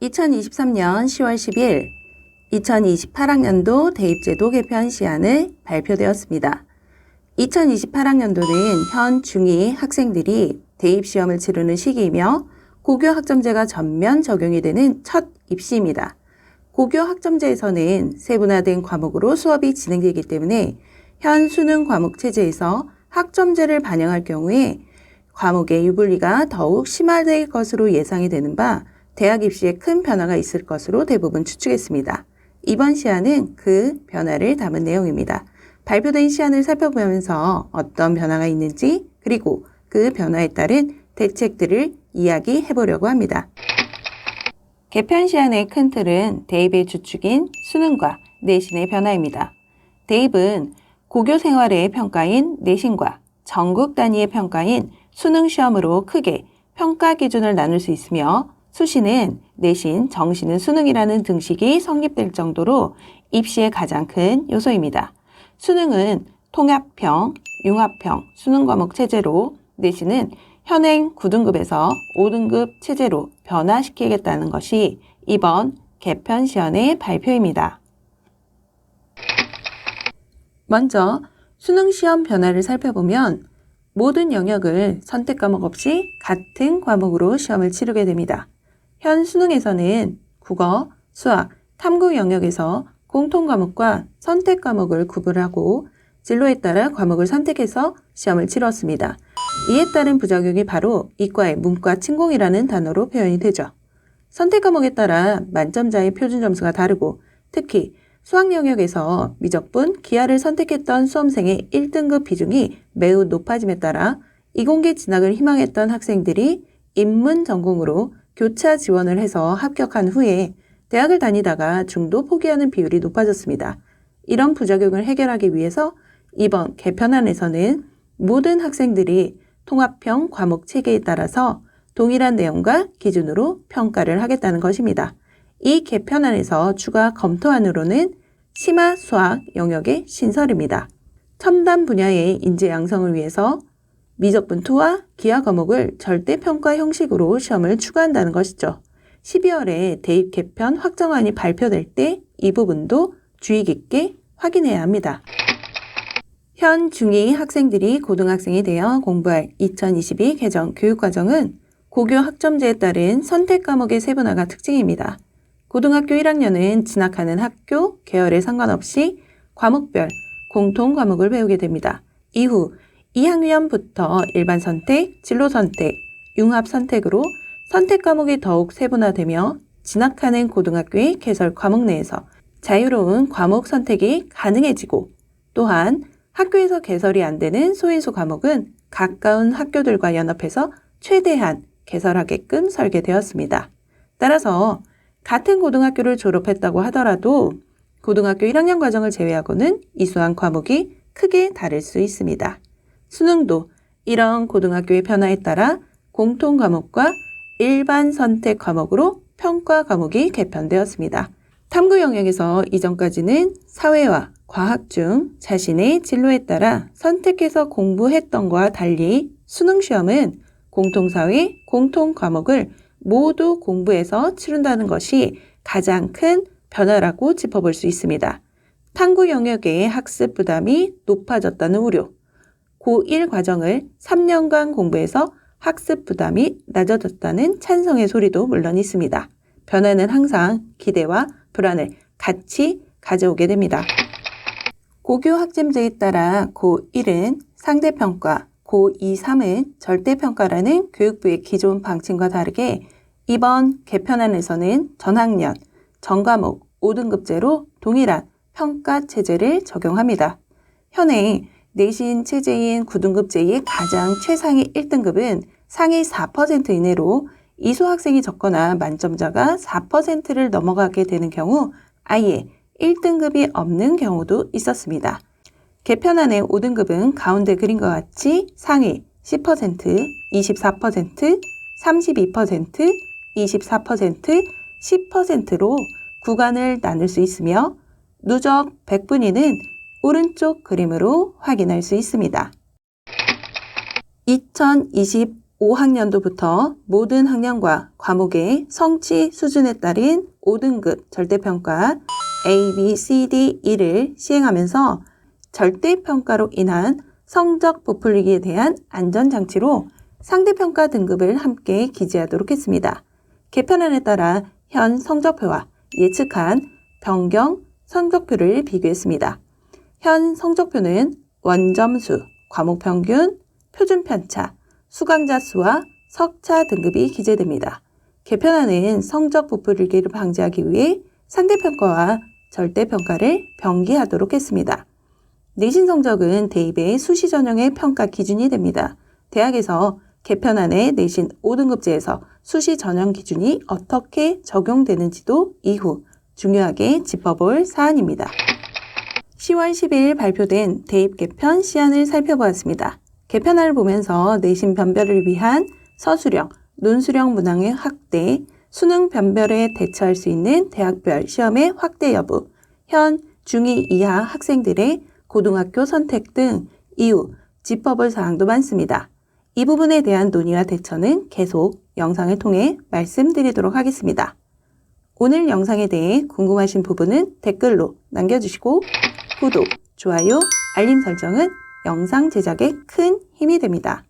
2023년 10월 10일 2028학년도 대입제도 개편 시안을 발표되었습니다. 2028학년도는 현 중2 학생들이 대입시험을 치르는 시기이며 고교 학점제가 전면 적용이 되는 첫 입시입니다. 고교 학점제에서는 세분화된 과목으로 수업이 진행되기 때문에 현 수능 과목 체제에서 학점제를 반영할 경우에 과목의 유불리가 더욱 심화될 것으로 예상이 되는 바 대학 입시에 큰 변화가 있을 것으로 대부분 추측했습니다. 이번 시안은 그 변화를 담은 내용입니다. 발표된 시안을 살펴보면서 어떤 변화가 있는지 그리고 그 변화에 따른 대책들을 이야기해 보려고 합니다. 개편 시안의 큰 틀은 대입의 주축인 수능과 내신의 변화입니다. 대입은 고교 생활의 평가인 내신과 전국 단위의 평가인 수능 시험으로 크게 평가 기준을 나눌 수 있으며 수시는 내신, 정시는 수능이라는 등식이 성립될 정도로 입시의 가장 큰 요소입니다. 수능은 통합형, 융합형 수능 과목 체제로 내신은 현행 9등급에서 5등급 체제로 변화시키겠다는 것이 이번 개편 시안의 발표입니다. 먼저 수능 시험 변화를 살펴보면 모든 영역을 선택 과목 없이 같은 과목으로 시험을 치르게 됩니다. 현 수능에서는 국어, 수학, 탐구 영역에서 공통 과목과 선택 과목을 구분하고 진로에 따라 과목을 선택해서 시험을 치렀습니다. 이에 따른 부작용이 바로 이과의 문과 침공이라는 단어로 표현이 되죠. 선택 과목에 따라 만점자의 표준 점수가 다르고 특히 수학 영역에서 미적분, 기하를 선택했던 수험생의 1등급 비중이 매우 높아짐에 따라 이공계 진학을 희망했던 학생들이 인문 전공으로 교차 지원을 해서 합격한 후에 대학을 다니다가 중도 포기하는 비율이 높아졌습니다. 이런 부작용을 해결하기 위해서 이번 개편안에서는 모든 학생들이 통합형 과목 체계에 따라서 동일한 내용과 기준으로 평가를 하겠다는 것입니다. 이 개편안에서 추가 검토안으로는 심화 수학 영역의 신설입니다. 첨단 분야의 인재 양성을 위해서 미적분2와 기하 과목을 절대평가 형식으로 시험을 추가한다는 것이죠. 12월에 대입 개편 확정안이 발표될 때 이 부분도 주의 깊게 확인해야 합니다. 현 중2 학생들이 고등학생이 되어 공부할 2022 개정 교육과정은 고교 학점제에 따른 선택 과목의 세분화가 특징입니다. 고등학교 1학년은 진학하는 학교, 계열에 상관없이 과목별 공통 과목을 배우게 됩니다. 이후 2학년부터 일반 선택, 진로 선택, 융합 선택으로 선택 과목이 더욱 세분화되며 진학하는 고등학교의 개설 과목 내에서 자유로운 과목 선택이 가능해지고 또한 학교에서 개설이 안 되는 소인수 과목은 가까운 학교들과 연합해서 최대한 개설하게끔 설계되었습니다. 따라서 같은 고등학교를 졸업했다고 하더라도 고등학교 1학년 과정을 제외하고는 이수한 과목이 크게 다를 수 있습니다. 수능도 이런 고등학교의 변화에 따라 공통 과목과 일반 선택 과목으로 평가 과목이 개편되었습니다. 탐구 영역에서 이전까지는 사회와 과학 중 자신의 진로에 따라 선택해서 공부했던 것과 달리 수능 시험은 공통사회, 공통 과목을 모두 공부해서 치른다는 것이 가장 큰 변화라고 짚어볼 수 있습니다. 탐구 영역의 학습 부담이 높아졌다는 우려, 고1 과정을 3년간 공부해서 학습 부담이 낮아졌다는 찬성의 소리도 물론 있습니다. 변화는 항상 기대와 불안을 같이 가져오게 됩니다. 고교 학점제에 따라 고1은 상대평가, 고2, 3은 절대평가라는 교육부의 기존 방침과 다르게 이번 개편안에서는 전학년, 전과목 5등급제로 동일한 평가 체제를 적용합니다. 현행 내신 체제인 9등급제의 가장 최상위 1등급은 상위 4% 이내로 이수 학생이 적거나 만점자가 4%를 넘어가게 되는 경우 아예 1등급이 없는 경우도 있었습니다. 개편안의 5등급은 가운데 그림과 같이 상위 10%, 24%, 32%, 24%, 10%로 구간을 나눌 수 있으며 누적 100분위는 오른쪽 그림으로 확인할 수 있습니다. 2020 5학년도부터 모든 학년과 과목의 성취 수준에 따른 5등급 절대평가 A, B, C, D, E를 시행하면서 절대평가로 인한 성적 부풀리기에 대한 안전장치로 상대평가 등급을 함께 기재하도록 했습니다. 개편안에 따라 현 성적표와 예측한 변경 성적표를 비교했습니다. 현 성적표는 원점수, 과목평균, 표준편차, 수강자 수와 석차 등급이 기재됩니다. 개편안은 성적 부풀리기를 방지하기 위해 상대평가와 절대평가를 병기하도록 했습니다. 내신 성적은 대입의 수시 전형의 평가 기준이 됩니다. 대학에서 개편안의 내신 5등급제에서 수시 전형 기준이 어떻게 적용되는지도 이후 중요하게 짚어볼 사안입니다. 10월 10일 발표된 대입 개편 시안을 살펴보았습니다. 개편안을 보면서 내신 변별을 위한 서술형, 논술형 문항의 확대, 수능 변별에 대처할 수 있는 대학별 시험의 확대 여부, 현 중2 이하 학생들의 고등학교 선택 등 이후 짚어볼 사항도 많습니다. 이 부분에 대한 논의와 대처는 계속 영상을 통해 말씀드리도록 하겠습니다. 오늘 영상에 대해 궁금하신 부분은 댓글로 남겨주시고 구독, 좋아요, 알림 설정은 영상 제작에 큰 힘이 됩니다.